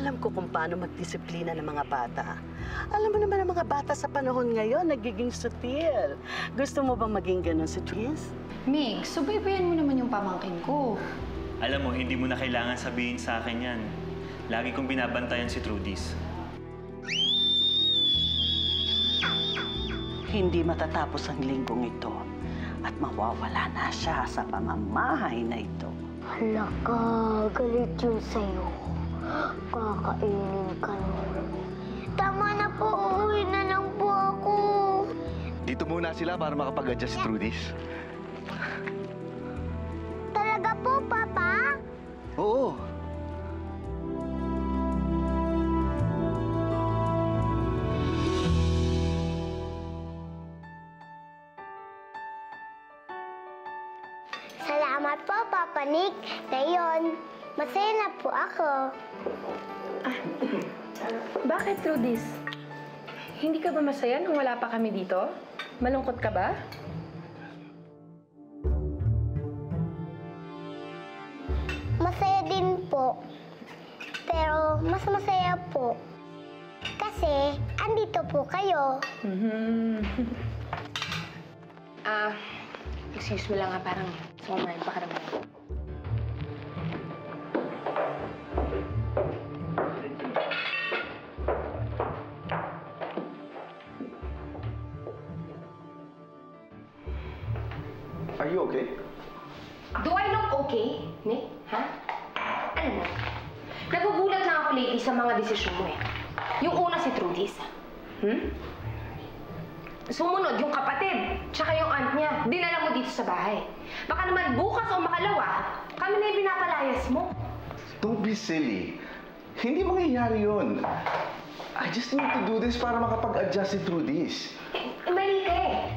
Alam ko kung paano magdisiplina ng mga bata. Alam mo naman ang mga bata sa panahon ngayon, nagiging sutil. Gusto mo bang maging ganun si Tris? Mig, subaybayan mo naman yung pamangkin ko. Alam mo, hindi mo na kailangan sabihin sa akin yan. Lagi kong binabantayan si Trudis. Hindi matatapos ang linggong ito at mawawala na siya sa pamamahay na ito. Hala ka, galit yun sa'yo. Kakainin ka nun. Tama na po, uuwi na lang po ako. Dito muna sila para makapag-adjust si Trudis. Talaga po, Papa? Oo. Salamat po, Papa Nick. Ngayon, masaya na po ako. Bakit, Trudis? Hindi ka ba masaya nung wala pa kami dito? Malungkot ka ba? Masaya din po. Pero mas masaya po. Kasi, andito po kayo. Excuse me lang ha, parang sumama yung pakiramdam. Are you okay? Do I look okay, Nick? Ha? Alam mo, nagugulat na ako lately sa mga desisyon mo eh. Yung una si Trudis. Sumunod yung kapatid, tsaka yung aunt niya, dinala mo dito sa bahay. Baka naman bukas o makalawa, kami na yung pinapalayas mo. Don't be silly. Hindi mangyayari yun. I just need to do this para makapag-adjust si Trudis. Mali ka eh.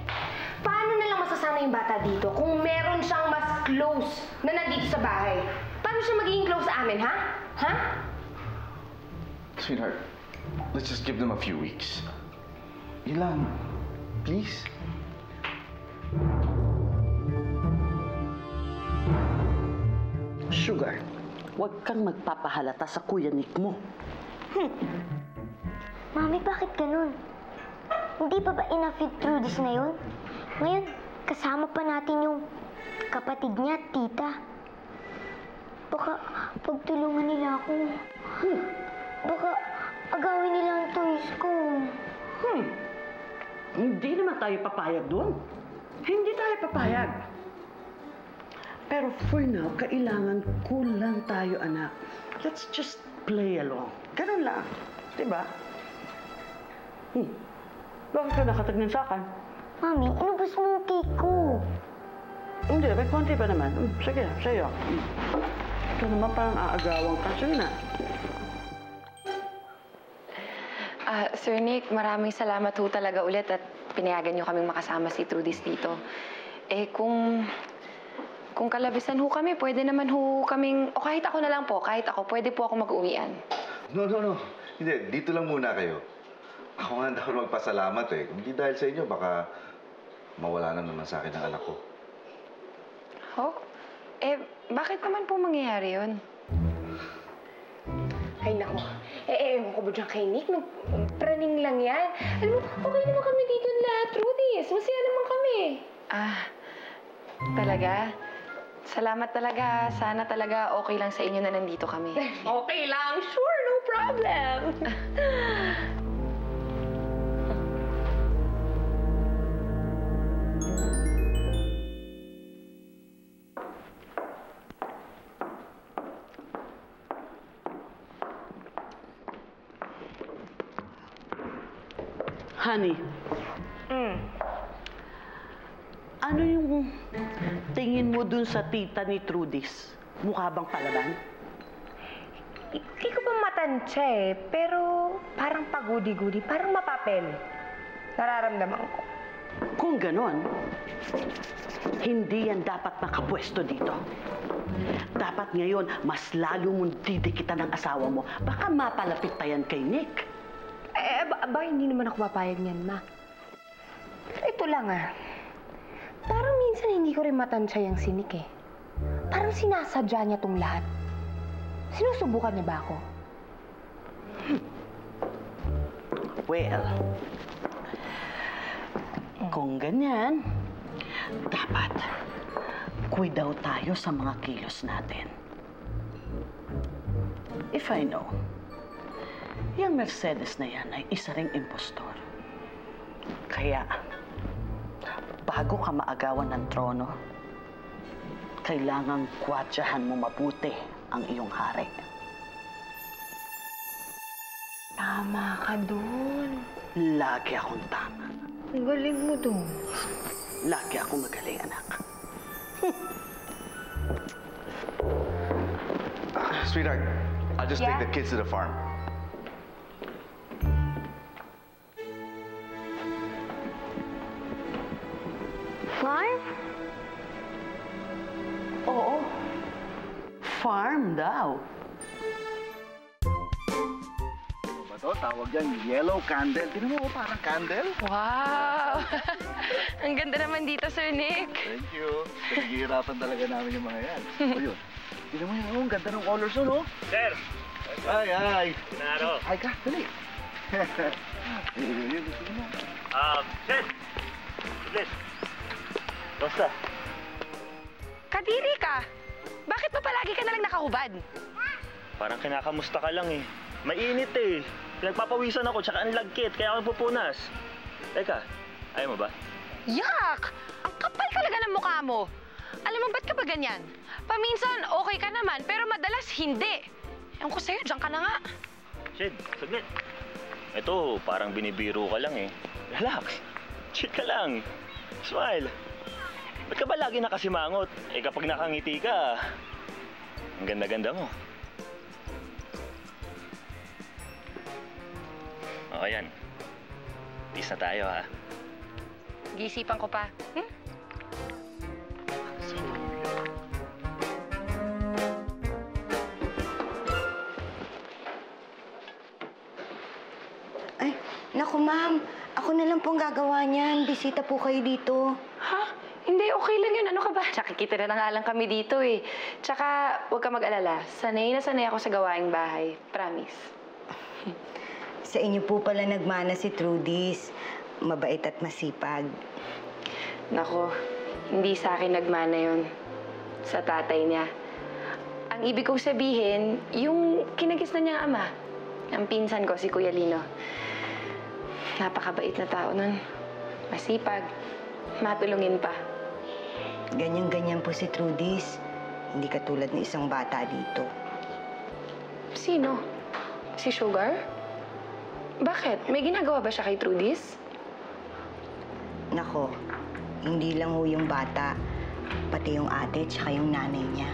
Paano na lang masasama yung bata dito kung meron siyang mas close na nandito sa bahay? Paano siya magiging close sa amin, ha? Ha? Sweetheart, let's just give them a few weeks. Yun lang. Please. Sugar, huwag kang magpapahalata sa kuya Nick mo. Mami, bakit ganun? Hindi pa ba ina-fit Trudis na yun? Ngayon, kasama pa natin yung kapatid niya, tita. Baka pagtulungan nila ako. Baka agawin nila ang toys ko. Hindi naman tayo papayag doon. Hindi tayo papayag. Pero for now, kailangan cool lang tayo, anak. Let's just play along. Ganun lang. Diba? Bakit ka nakatagnan sa akin? Mami, inubos mo yung cake ko. Hindi, may konti pa naman. Sige, sa'yo. Ito naman parang aagawang ka. Sige na. Sir Nick, maraming salamat ho talaga ulit at pinayagan niyo kaming makasama si Trudis dito. Eh, kung kalabisan ho kami, pwede naman ho kaming... O kahit ako na lang po, kahit ako, pwede po ako mag-uwian. No. Hindi, dito lang muna kayo. Ako nga daw magpasalamat eh. Kung hindi dahil sa inyo, baka mawala na naman sa akin ang anak ko. Oh? Eh, bakit naman po mangyayari yun? Ay, naku. Ewan ko ba dyan kay Nick? Praning lang yan. Alam mo, okay naman kami dito lahat, Trudis. Masaya naman kami. Talaga? Salamat talaga. Sana talaga okay lang sa inyo na nandito kami. Okay lang. Sure, no problem. Honey. Ano yung tingin mo dun sa tita ni Trudis? Mukha bang palaban? Hindi ko pa matansya eh, pero parang pagudi-gudi, parang mapapel. Nararamdaman ko. Kung ganon, hindi yan dapat makapwesto dito. Dapat ngayon, mas lalo mong didikitan ng asawa mo. Baka mapalapit pa yan kay Nick. Hindi naman ako papayag niyan, ma. Ito lang Parang minsan hindi ko rin matansya yung sinik eh. Parang sinasadya niya tong lahat. Sinusubukan niya ba ako? Well, kung ganyan, dapat kuidaw tayo sa mga kilos natin. If I know, yung Mercedes na yan ay isa ring impostor. Kaya, bago ka maagawan ng trono, kailangang kwatsahan mo mabuti ang iyong hari. Tama ka dun. Lagi akong tama. Ang galing mo dun. Lagi akong magaling, anak. Sweetheart, I'll just take Yeah? the kids to the farm. Farm? Oo. Farm daw. Ba to? Tawag yan, yellow candle. Tingnan mo, parang candle. Wow! Ang ganda naman dito, Sir Nick. Thank you. Pinaghihirapan talaga namin yung mga yan. O yun. Tingnan mo yan, ang ganda ng colors nun, oh. Sir! Ay, ay. Pinaro. Ay ka, dali. Yun, gusto mo. Sir! Please. Basta. Kadiri ka! Bakit ba palagi ka nalang nakahubad? Parang kinakamusta ka lang eh. Mainit eh. Pinagpapawisan ako, tsaka ang lagkit, kaya ako pupunas. Teka, ayaw mo ba? Yak! Ang kapal talaga ng mukha mo. Alam mo, ba't ka ba ganyan? Paminsan, okay ka naman, pero madalas hindi. Ewan ko sa'yo, diyan ka na nga. Shed, saglit. Ito, parang binibiro ka lang eh. Relax. Chill ka lang. Smile. Ba't ka ba lagi nakasimangot? Eh kapag nakangiti ka, ang ganda-ganda mo. O, yan. Peace na tayo, ha? Gisipan ko pa. Hmm? Ay, naku ma'am. Ako na lang pong gagawa niyan. Bisita po kayo dito. Ha? Hindi, okay lang yun. Ano ka ba? Tsaka kita na nga lang kami dito eh. Tsaka, huwag ka mag-alala. Sanay na sanay ako sa gawaing bahay. Promise. Sa inyo po pala nagmana si Trudis. Mabait at masipag. Nako, hindi sa akin nagmana yun. Sa tatay niya. Ang ibig kong sabihin, yung kinagis na niyang ama. Ang pinsan ko, si Kuya Lino. Napakabait na tao nun. Masipag. Matulungin pa. Ganyan-ganyan po si Trudis. Hindi katulad ng isang bata dito. Sino? Si Sugar? Bakit? May ginagawa ba siya kay Trudis? Nako, hindi lang ho yung bata. Pati yung ate at yung nanay niya.